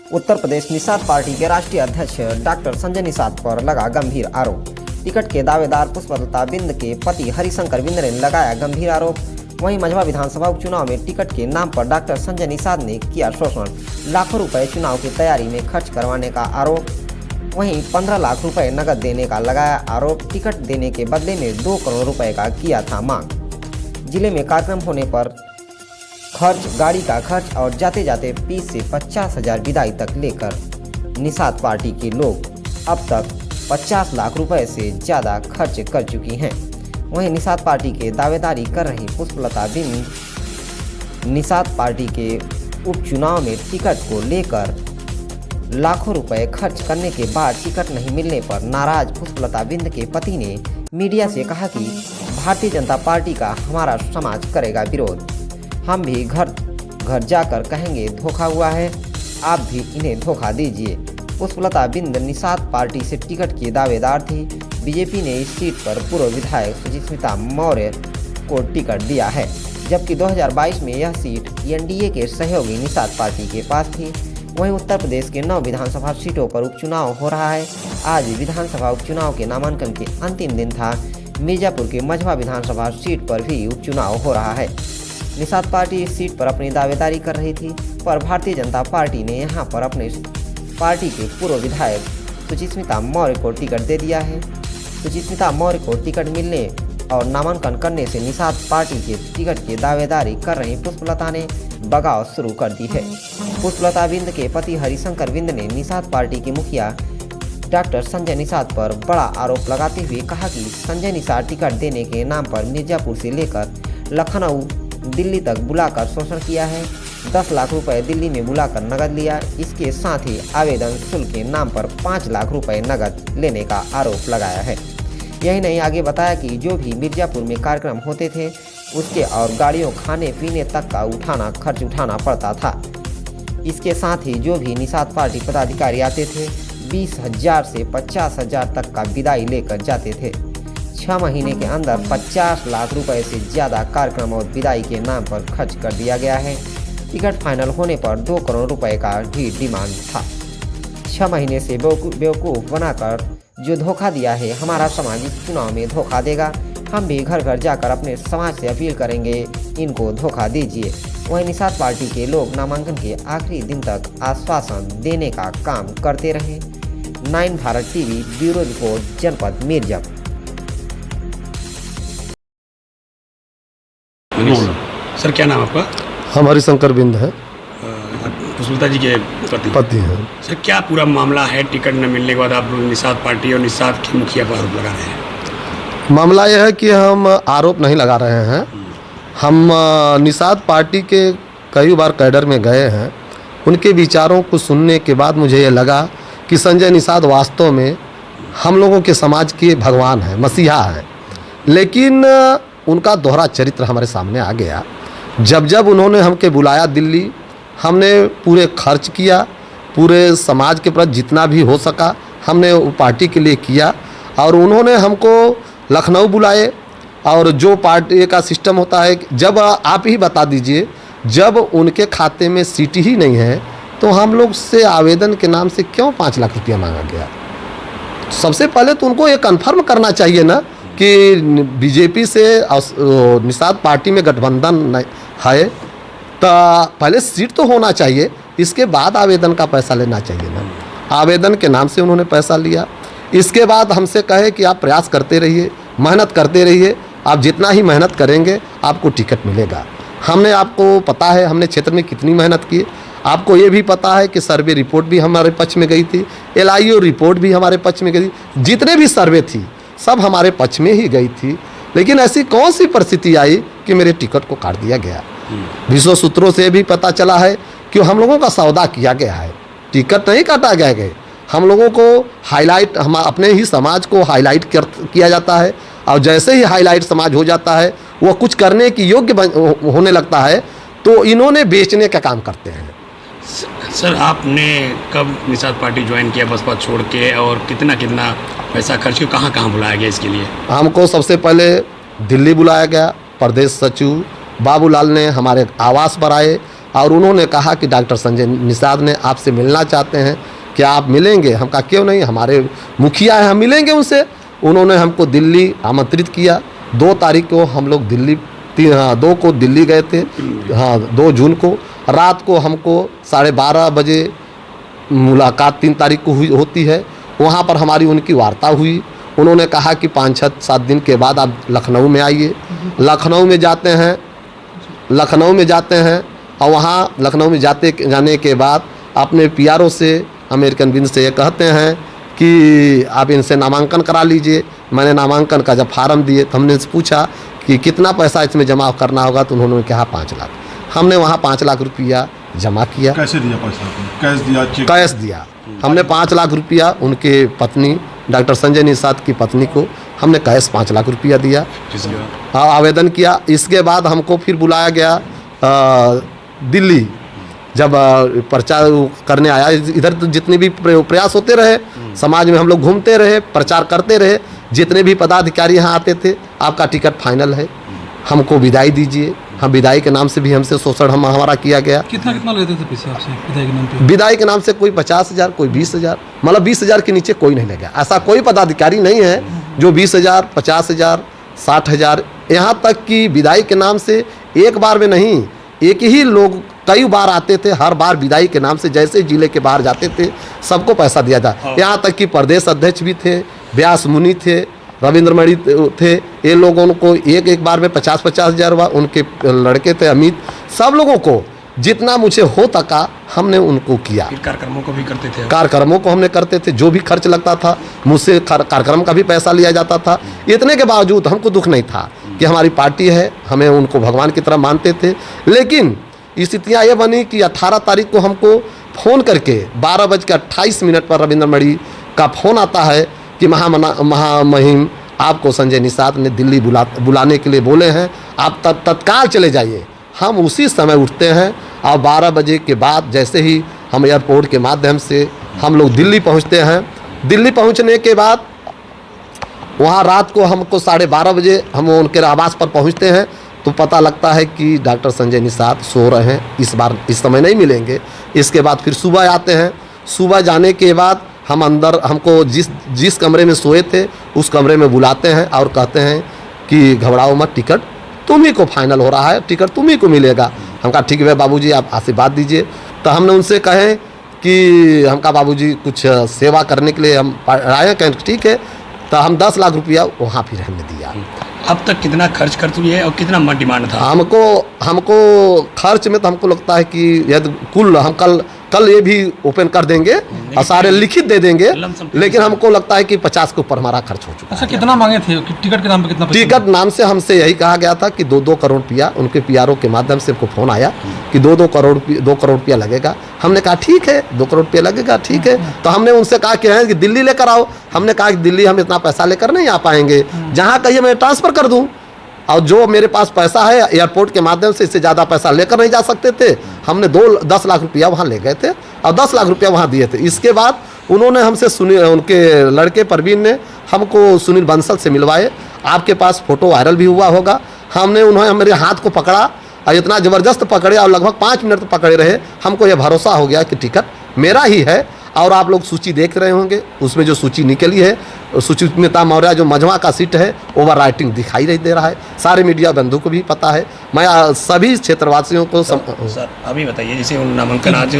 Uttar Pradesh Nishad party के राष्ट्रीय अध्यक्ष डॉक्टर संजय निषाद पर लगा गंभीर आरोप। टिकट के दावेदार पुष्पलता बिंद के पति हरिशंकर बिंद ने लगाया गंभीर आरोप। वहीं मझवा विधानसभा उपचुनाव में टिकट के नाम पर डॉक्टर संजय निषाद ने किया शोषण, लाखों रुपए चुनाव की तैयारी में खर्च करवाने का आरोप। वहीं 15 लाख रुपए नकद देने का लगाया आरोप। टिकट देने के बदले में 2 करोड़ रुपए का किया था मांग। जिले में कार्यक्रम होने पर खर्च, गाड़ी का खर्च और जाते जाते 20 से 50 हजार विदाई तक लेकर निषाद पार्टी के लोग अब तक 50 लाख रुपए से ज़्यादा खर्च कर चुकी हैं। वहीं निषाद पार्टी के दावेदारी कर रही पुष्पलता बिंद निषाद पार्टी के उपचुनाव में टिकट को लेकर लाखों रुपए खर्च करने के बाद टिकट नहीं मिलने पर नाराज पुष्पलता बिंद के पति ने मीडिया से कहा कि भारतीय जनता पार्टी का हमारा समाज करेगा विरोध। हम भी घर घर जाकर कहेंगे धोखा हुआ है, आप भी इन्हें धोखा दीजिए। पुष्पलता बिंद निषाद पार्टी से टिकट की दावेदार थी। बीजेपी ने इस सीट पर पूर्व विधायक सुचिस्मिता मौर्य को टिकट दिया है, जबकि 2022 में यह सीट एनडीए के सहयोगी निषाद पार्टी के पास थी। वहीं उत्तर प्रदेश के 9 विधानसभा सीटों पर उपचुनाव हो रहा है। आज विधानसभा उपचुनाव के नामांकन के अंतिम दिन था। मिर्जापुर के मझवा विधानसभा सीट पर भी उपचुनाव हो रहा है। निषाद पार्टी इस सीट पर अपनी दावेदारी कर रही थी, पर भारतीय जनता पार्टी ने यहां पर अपने पार्टी के पूर्व विधायक सुचिस्मिता मौर्य को टिकट दे दिया है। सुचिस्मिता मौर्य को टिकट मिलने और नामांकन करने से निषाद पार्टी के टिकट की दावेदारी कर रही पुष्पलता ने बगाव शुरू कर दी है। पुष्पलता बिंद के पति हरिशंकर बिंद ने निषाद पार्टी के मुखिया डॉक्टर संजय निषाद पर बड़ा आरोप लगाते हुए कहा कि संजय निषाद टिकट देने के नाम पर मिर्जापुर से लेकर लखनऊ, दिल्ली तक बुलाकर शोषण किया है। 10 लाख रुपए दिल्ली में बुलाकर नगद लिया। इसके साथ ही आवेदन शुल्क के नाम पर 5 लाख रुपए नगद लेने का आरोप लगाया है। यही नहीं, आगे बताया कि जो भी मिर्जापुर में कार्यक्रम होते थे उसके और गाड़ियों, खाने पीने तक का खर्च उठाना पड़ता था। इसके साथ ही जो भी निषाद पार्टी पदाधिकारी आते थे 20,000 से 50,000 तक का विदाई लेकर जाते थे। 6 महीने के अंदर 50 लाख रुपए से ज़्यादा कार्यक्रम और विदाई के नाम पर खर्च कर दिया गया है। टिकट फाइनल होने पर 2 करोड़ रुपए का भी डिमांड था। 6 महीने से बेवकूफ़ बनाकर जो धोखा दिया है, हमारा समाज इस चुनाव में धोखा देगा। हम भी घर घर जाकर अपने समाज से अपील करेंगे, इनको धोखा दीजिए। वहीं निषाद पार्टी के लोग नामांकन के आखिरी दिन तक आश्वासन देने का काम करते रहे। 9 भारत टीवी ब्यूरो रिपोर्ट, जनपद मिर्जापुर। सर, क्या नाम आपका? हम हरिशंकर बिंद है, पुष्पलता जी के पति हैं। सर, क्या पूरा मामला है? टिकट न मिलने के बाद आप लोग निषाद पार्टी और निषाद के मुखिया पर आरोप लगा रहे हैं। मामला यह है कि हम आरोप नहीं लगा रहे हैं। हम निषाद पार्टी के कई बार कैडर में गए हैं। उनके विचारों को सुनने के बाद मुझे ये लगा कि संजय निषाद वास्तव में हम लोगों के समाज के भगवान हैं, मसीहा हैं। लेकिन उनका दोहरा चरित्र हमारे सामने आ गया। जब उन्होंने हमके बुलाया दिल्ली, हमने पूरे खर्च किया, पूरे समाज के प्रति जितना भी हो सका हमने वो पार्टी के लिए किया। और उन्होंने हमको लखनऊ बुलाए, और जो पार्टी का सिस्टम होता है, जब आप ही बता दीजिए, जब उनके खाते में सीट ही नहीं है तो हम लोग से आवेदन के नाम से क्यों 5 लाख रुपया मांगा गया? सबसे पहले तो उनको ये कन्फर्म करना चाहिए ना कि बीजेपी से निषाद पार्टी में गठबंधन है, तो पहले सीट तो होना चाहिए, इसके बाद आवेदन का पैसा लेना चाहिए ना। आवेदन के नाम से उन्होंने पैसा लिया। इसके बाद हमसे कहे कि आप प्रयास करते रहिए, मेहनत करते रहिए, आप जितना ही मेहनत करेंगे आपको टिकट मिलेगा। हमने, आपको पता है हमने क्षेत्र में कितनी मेहनत की। आपको ये भी पता है कि सर्वे रिपोर्ट भी हमारे पक्ष में गई थी, LIO रिपोर्ट भी हमारे पक्ष में गई, जितने भी सर्वे थी सब हमारे पक्ष में ही गई थी। लेकिन ऐसी कौन सी परिस्थिति आई कि मेरे टिकट को काट दिया गया? विश्व सूत्रों से भी पता चला है कि हम लोगों का सौदा किया गया है, टिकट नहीं काटा गया है। हम लोगों को हाईलाइट, हम अपने ही समाज को हाईलाइट किया जाता है, और जैसे ही हाईलाइट समाज हो जाता है वो कुछ करने की योग्य होने लगता है, तो इन्होंने बेचने का काम करते हैं। सर, आपने कब निषाद पार्टी ज्वाइन किया बसपा छोड़ के, और कितना पैसा खर्च किया, कहाँ बुलाया गया इसके लिए? हमको सबसे पहले दिल्ली बुलाया गया। प्रदेश सचिव बाबूलाल ने हमारे आवास पर आए, और उन्होंने कहा कि डॉक्टर संजय निषाद ने आपसे मिलना चाहते हैं, क्या आप मिलेंगे? हम कहा क्यों नहीं, हमारे मुखिया हैं, हम मिलेंगे उनसे। उन्होंने हमको दिल्ली आमंत्रित किया। 2 तारीख को हम लोग दिल्ली 2 को दिल्ली गए थे, हाँ 2 जून को। रात को हमको 12:30 बजे मुलाकात 3 तारीख को होती है। वहाँ पर हमारी उनकी वार्ता हुई। उन्होंने कहा कि 5-7 दिन के बाद आप लखनऊ में आइए। लखनऊ में जाते हैं और वहाँ लखनऊ में जाने के बाद अपने पीआरओ से, अमेरिकन विंग से ये कहते हैं कि आप इनसे नामांकन करा लीजिए। मैंने नामांकन का जब फार्म दिए तो हमने पूछा कि कितना पैसा इसमें जमा करना होगा, तो उन्होंने कहा 5 लाख। हमने वहाँ 5 लाख रुपया जमा किया। कैसे दिया पैसा? कैश दिया? चेक? कैश दिया। हमने 5 लाख रुपया उनके पत्नी डॉक्टर संजय निषाद की पत्नी को हमने कैश 5 लाख रुपया दिया, आवेदन किया। इसके बाद हमको फिर बुलाया गया दिल्ली। जब प्रचार करने आया, इधर तो जितने भी प्रयास होते रहे, समाज में हम लोग घूमते रहे, प्रचार करते रहे, जितने भी पदाधिकारी यहाँ आते थे, आपका टिकट फाइनल है, हमको विदाई दीजिए। हम विदाई के नाम से भी हमसे शोषण हमारा किया गया। कितना लेते थे पैसे आपसे विदाई के नाम पे? विदाई के नाम से कोई 50,000, कोई 20,000, मतलब 20,000 के नीचे कोई नहीं लेगा। ऐसा कोई पदाधिकारी नहीं है जो 20,000, 50,000, 60,000, यहाँ तक कि विदाई के नाम से एक बार में नहीं, एक ही लोग कई बार आते थे। हर बार विदाई के नाम से जैसे जिले के बाहर जाते थे सबको पैसा दिया था। यहाँ तक कि प्रदेश अध्यक्ष भी थे, व्यास मुनि थे, रविंद्र मणि थे। ये लोगों को एक बार में 50,000 हुआ। उनके लड़के थे अमित, सब लोगों को जितना मुझे हो सका हमने उनको किया। फिर कार्यक्रमों को भी करते थे? कार्यक्रमों को हमने करते थे, जो भी खर्च लगता था मुझसे कार्यक्रम का भी पैसा लिया जाता था। इतने के बावजूद हमको दुख नहीं था कि हमारी पार्टी है, हमें उनको भगवान की तरह मानते थे। लेकिन स्थितियाँ ये बनी कि 18 तारीख को हमको फ़ोन करके 12:28 पर रविंद्र मणि का फ़ोन आता है कि महामहिम आपको संजय निषाद ने दिल्ली बुलाने के लिए बोले हैं, आप तत्काल चले जाइए। हम उसी समय उठते हैं और 12 बजे के बाद जैसे ही हम एयरपोर्ट के माध्यम से हम लोग दिल्ली पहुंचते हैं। दिल्ली पहुंचने के बाद वहां रात को हमको 12:30 बजे हम उनके आवास पर पहुंचते हैं तो पता लगता है कि डॉक्टर संजय निषाद सो रहे हैं, इस बार इस समय नहीं मिलेंगे। इसके बाद फिर सुबह आते हैं। सुबह जाने के बाद हम अंदर, हमको जिस कमरे में सोए थे उस कमरे में बुलाते हैं और कहते हैं कि घबराओ मत, टिकट तुम ही को फाइनल हो रहा है, टिकट तुम ही को मिलेगा। हम कहा ठीक है बाबूजी, आप आशीर्वाद दीजिए। तो हमने उनसे कहे कि हम कहा बाबूजी कुछ सेवा करने के लिए हम आए, कहें ठीक है। तो हम 10 लाख रुपया वहाँ फिर हमने दिया। अब तक कितना खर्च कर चुकी है और कितना डिमांड था? हमको खर्च में तो हमको लगता है कि यदि कुल हम कल ये भी ओपन कर देंगे और सारे लिखित दे देंगे, लेकिन हमको लगता है कि 50 के ऊपर हमारा खर्च हो चुका है। अच्छा, कितना मांगे थे टिकट के नाम पे? कितना? टिकट नाम से हमसे यही कहा गया था कि 2-2 करोड़ रुपया, उनके पीआरओ के माध्यम से हमको फ़ोन आया कि 2 करोड़ रुपया लगेगा। हमने कहा ठीक है, 2 करोड़ रुपया लगेगा, ठीक है। तो हमने उनसे कहा कि दिल्ली लेकर आओ। हमने कहा कि दिल्ली हम इतना पैसा लेकर नहीं आ पाएंगे, जहाँ कहिए मैं ट्रांसफ़र कर दूँ, और जो मेरे पास पैसा है एयरपोर्ट के माध्यम से इससे ज़्यादा पैसा लेकर नहीं जा सकते थे। हमने 10 लाख रुपया वहाँ ले गए थे और 10 लाख रुपया वहाँ दिए थे। इसके बाद उन्होंने हमसे उनके लड़के परवीन ने हमको सुनील बंसल से मिलवाए। आपके पास फ़ोटो वायरल भी हुआ होगा। उन्होंने मेरे हाथ को पकड़ा और इतना ज़बरदस्त पकड़े और लगभग 5 मिनट तक पकड़े रहे। हमको यह भरोसा हो गया कि टिकट मेरा ही है। और आप लोग सूची देख रहे होंगे, उसमें जो सूची निकली है, सुचिता मौर्य जो मजमा का सीट है, ओवर राइटिंग दिखाई नहीं दे रहा है। सारे मीडिया बंधु को भी पता है। मैं सभी क्षेत्रवासियों को सर अभी बताइए, जैसे नामांकन आज